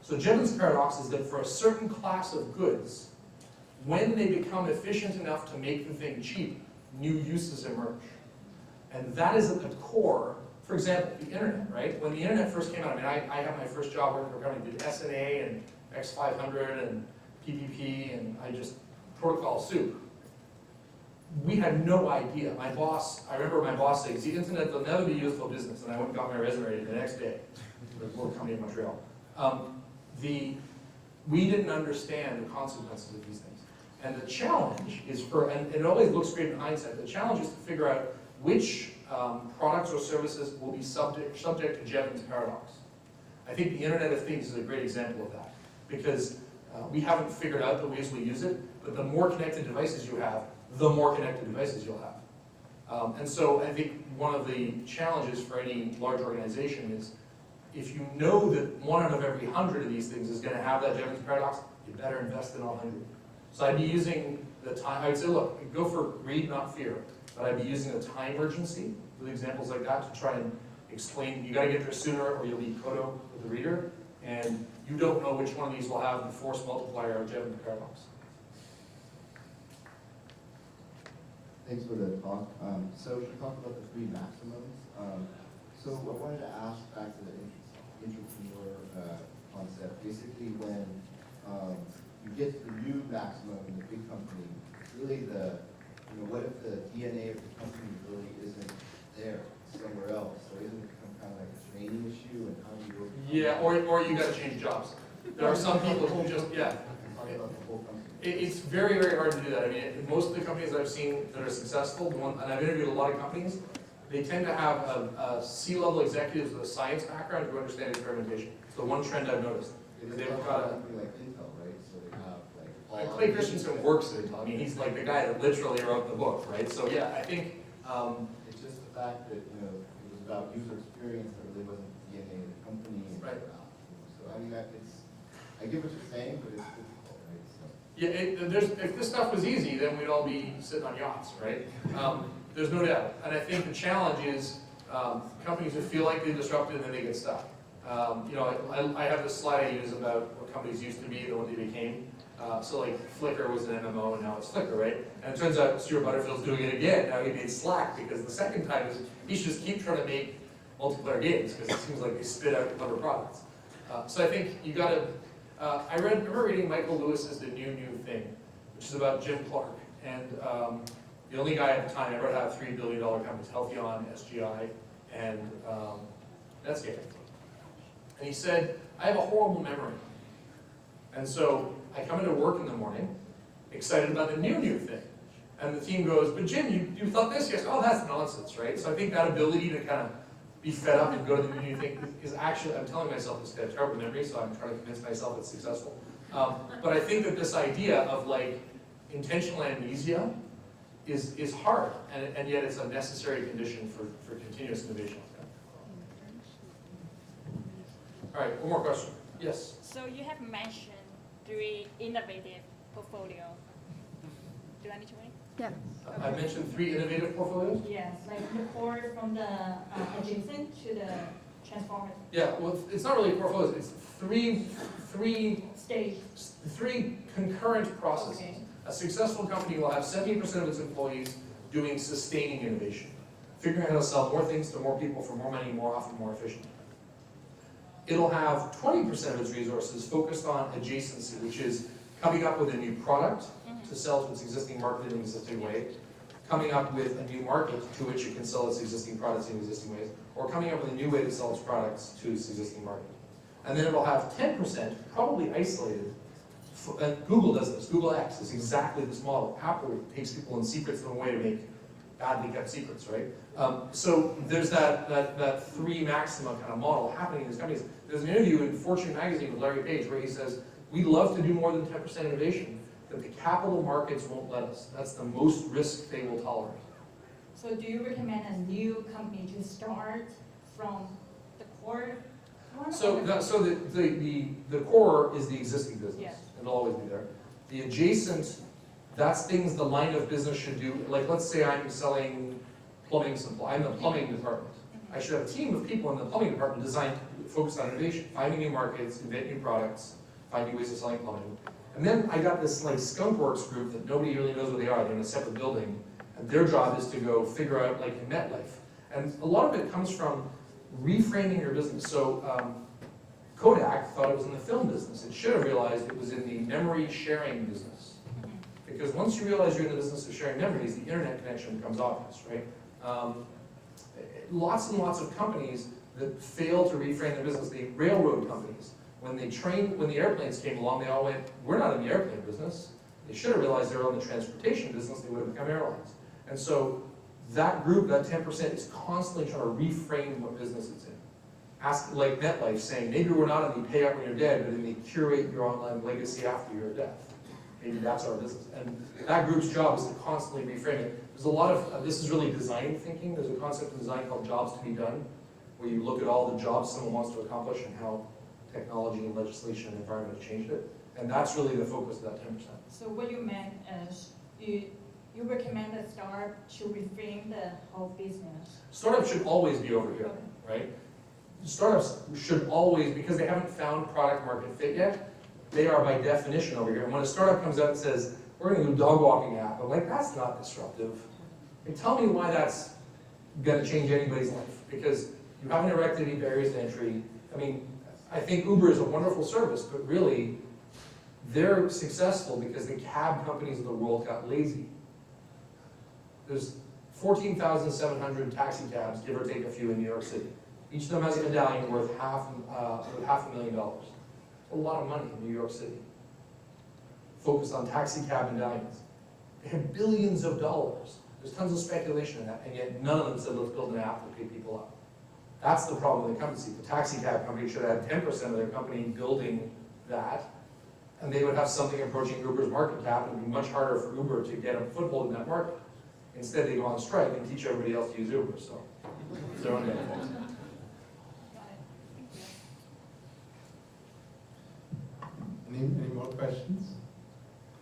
So Jevons paradox is that for a certain class of goods, when they become efficient enough to make the thing cheap, new uses emerge. And that is at the core, for example, the internet, right? When the internet first came out, I mean, I had my first job working for a company, did SNA and X500 and PPP, and I just protocol soup. We had no idea. My boss, I remember my boss saying, the internet will never be used for business, and I went and got my resume the next day for a little company in Montreal. We didn't understand the consequences of these things. And the challenge is and it always looks great in hindsight, the challenge is to figure out which products or services will be subject to Jevons paradox. I think the Internet of Things is a great example of that, because we haven't figured out the ways we use it, but the more connected devices you have, the more connected devices you'll have. And so I think one of the challenges for any large organization is, if you know that 1 out of every 100 of these things is going to have that Jevons paradox, you better invest in all 100. So I'd be using the time, I would say, look, go for greed, not fear. But I'd be using the time urgency with examples like that to try and explain, you got to get there sooner or you'll be kodo with the reader, and you don't know which one of these will have the force multiplier of Jevons paradox. Thanks for the talk. So you talked about the 3 maximums. So I wanted to ask back to the entrepreneur concept. Basically, when you get to the new maximum in the big company, really what if the DNA of the company really isn't there, somewhere else? So isn't it kind of like a training issue, and how do you work? Yeah, or you got to change jobs. There are some people who just, yeah. Talking about the whole company. It's very, very hard to do that. I mean, most of the companies I've seen that are successful, and I've interviewed a lot of companies, they tend to have a C-level executives with a science background who understand experimentation. It's the one trend I've noticed. They've got a company like Intel, right? So they have like Clay Christensen works at Intel. I mean, he's like the guy that literally wrote the book, right? So yeah, I think it's just the fact that it was about user experience, that really wasn't the DNA of the company. And right. So I mean, I get what you're saying, but it's difficult, right? So. Yeah, if this stuff was easy, then we'd all be sitting on yachts, right? There's no doubt. And I think the challenge is companies who feel like they're disrupted and then they get stuck. I have this slide I use about what companies used to be and what they became. So like Flickr was an MMO and now it's Flickr, right? And it turns out Stuart Butterfield's doing it again. Now he made Slack because the second time is he should just keep trying to make multiplayer games because it seems like they spit out clever products. So I think you got to. I remember reading Michael Lewis's The New Thing, which is about Jim Clark, and the only guy at the time ever had $3 billion companies: Healthion, SGI, and Netscape. And he said, "I have a horrible memory, and so I come into work in the morning, excited about the new thing. And the team goes, but Jim, you thought this? Yes. Oh, that's nonsense, right? So I think that ability to kind of be fed up and go to the new thing is actually, I'm telling myself this, I have terrible memory, so I'm trying to convince myself it's successful. But I think that this idea of like intentional amnesia is hard, and yet it's a necessary condition for continuous innovation. All right, one more question. Yes? So you have mentioned 3 innovative portfolio. Do I need to wait? Yeah. I mentioned 3 innovative portfolios? Yes, like the core from the adjacent to the transformer Yeah, well, it's not really portfolios, it's three stage. 3 concurrent processes. Okay. A successful company will have 70% of its employees doing sustaining innovation, figuring out how to sell more things to more people for more money, more often, more efficiently. It'll have 20% of its resources focused on adjacency, which is coming up with a new product to sell to its existing market in an existing way, coming up with a new market to which it can sell its existing products in existing ways, or coming up with a new way to sell its products to its existing market. And then it'll have 10%, probably isolated. Google does this. Google X is exactly this model. Apple takes people in secrets in a way to make badly kept secrets, right? So there's that 3 maxima kind of model happening in these companies. There's an interview in Fortune magazine with Larry Page where he says, we'd love to do more than 10% innovation, but the capital markets won't let us. That's the most risk they will tolerate. So do you recommend a new company to start from the core one? So the core is the existing business. Yes. It'll always be there. The adjacent, that's things the line of business should do. Like let's say I'm selling plumbing supply. I'm the plumbing department. I should have a team of people in the plumbing department designed focused on innovation, finding new markets, invent new products, find new ways of selling plumbing. And then I got this like skunkworks group that nobody really knows what they are. They're in a separate building, and their job is to go figure out like in MetLife. And a lot of it comes from reframing your business. So Kodak thought it was in the film business. It should have realized it was in the memory sharing business. Because once you realize you're in the business of sharing memories, the internet connection becomes obvious, right? Lots and lots of companies that fail to reframe their business, the railroad companies, when the airplanes came along, they all went, we're not in the airplane business. They should have realized they were in the transportation business, they would have become airlines. And so that group, that 10%, is constantly trying to reframe what business it's in. Ask, like MetLife, saying, maybe we're not in the pay up when you're dead, but in the curate your online legacy after your death. Maybe that's our business. And that group's job is to constantly reframe it. There's a lot of, this is really design thinking. There's a concept in design called jobs to be done, where you look at all the jobs someone wants to accomplish and how technology and legislation and environment have changed it. And that's really the focus of that 10%. So what you meant is you recommend a startup to reframe the whole business. Startups should always be over here, right? Startups should always, because they haven't found product market fit yet, they are by definition over here. And when a startup comes out and says, we're going to do a dog walking app, I'm like, that's not disruptive. And tell me why that's going to change anybody's life. Because you haven't erected any barriers to entry. I mean, I think Uber is a wonderful service, but really, they're successful because the cab companies of the world got lazy. There's 14,700 taxi cabs, give or take a few, in New York City. Each of them has a medallion worth $500,000. A lot of money in New York City. Focused on taxi cab medallions. They have billions of dollars. There's tons of speculation in that, and yet none of them said, let's build an app to pick people up. That's the problem with the company. The taxi cab company should have 10% of their company building that, and they would have something approaching Uber's market cap, and it would be much harder for Uber to get a foothold in that market. Instead, they go on strike and teach everybody else to use Uber, so it's their own downfall. Any more questions?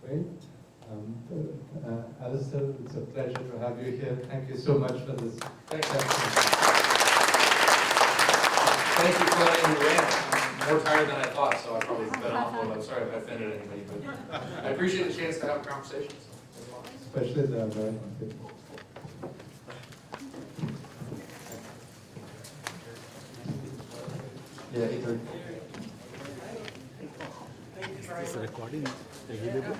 Great. Alistair, it's a pleasure to have you here. Thank you so much for this. Thank you for letting me rant. I'm more tired than I thought, so I probably been off a little. I'm sorry if I offended anybody, but I appreciate the chance to have a conversation. Especially the American people. Yeah, Ethan. Is the recording available?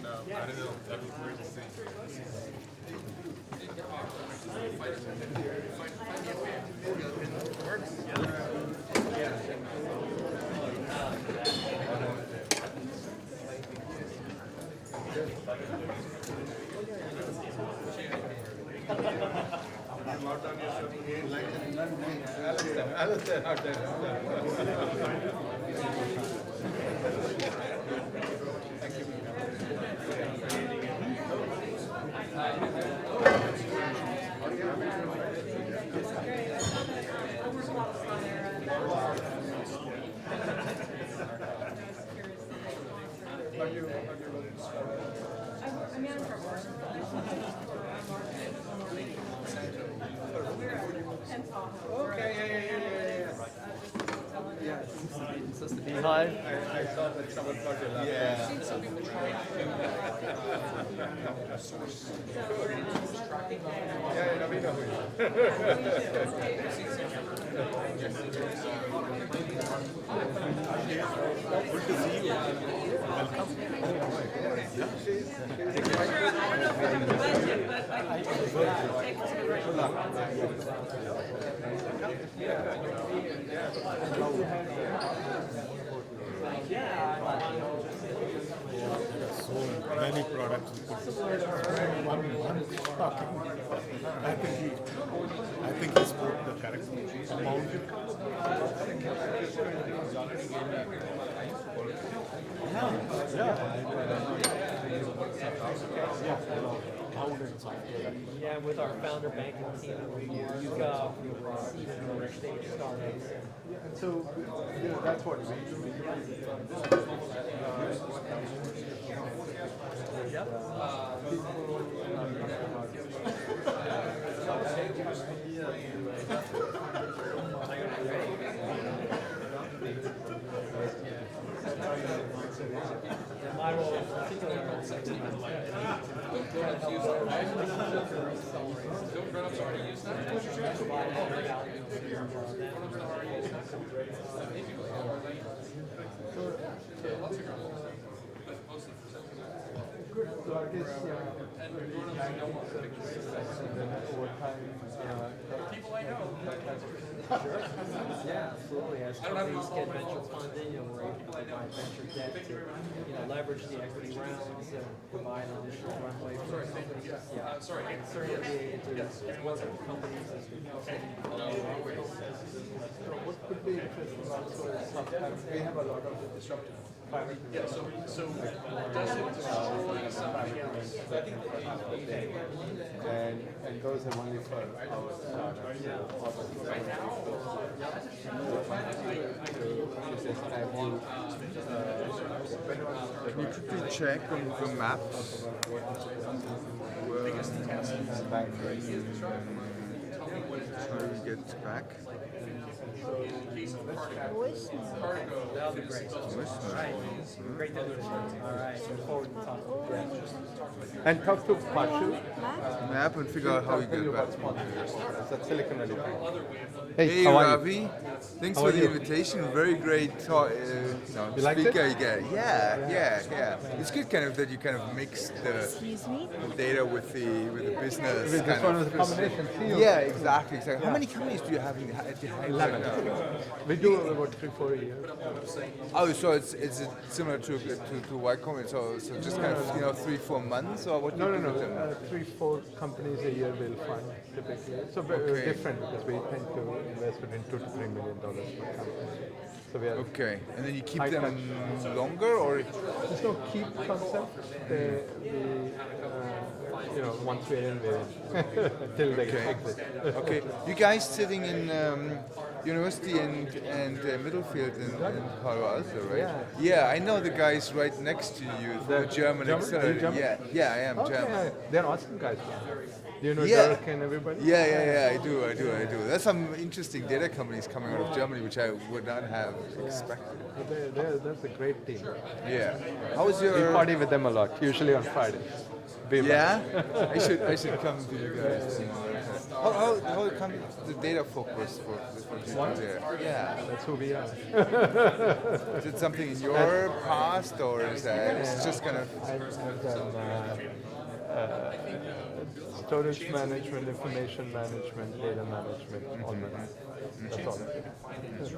No, I don't know. Everywhere's the same. Alistair, out there. Hi. I thought that someone got your laptop. Yeah. Yeah, we know who Good to see you. Welcome. So many products. I think he's put the correct amount. Yeah, with our founder banking team, we use seed and early stage startups. And so, that's what we do. Yep. So I guess, over time, People I know. Yeah, absolutely. As companies get venture funding, we're able to provide venture debt to, leverage the equity rounds and provide additional runway for companies. Yeah, Sorry. and certainly be able to work with companies as we what could be interesting also is sometimes we have a lot of disruptive private Yeah, so does it destroy something else? and those are only for our startups. Right now, Can you quickly check on the map where how we get back? that'll be great. All right. Great to meet you. All right. Look forward to talking. Yeah. And talk to Pashu. Map and figure out how we get back. That's Silicon Valley. Hey how are you? Ravi, thanks How for are the you? invitation. Very great talk, You liked speaker it? you get. Yeah. It's good kind of that you kind of mix the data with the business. This kind one of. was a combination. Yeah, exactly. How many companies do you have in the 11. We do about 3-4 a year. Oh, so it's similar to Y Combinator. So just kind of 3-4 months or what? No, you do with them? 3-4 companies a year we'll fund typically. So very Okay. different because we tend to invest between $2 to $3 million per company. So we are Okay, and then you keep High them longer or? there's no keep concept. Once we're in, we're in till they Okay. exit. Okay, you guys sitting in University and Middlefield in Palo Alto, right? Yeah, I know the guys right next to you, the German German? Are you accelerator. German? Yeah, I am Okay, German. they're awesome guys. Do you know Yeah. Dirk and everybody? Yeah, I do. There's some interesting data companies coming out of Germany, which I would not have expected. That's a great team. Yeah. How was We your? party with them a lot, usually on Friday. Yeah, I should come to you guys. How come the data focus for you there? Yeah. That's who we are. Is it something in your past or is that it's just kind of? I've done storage management, information management, data management, all that. That's all.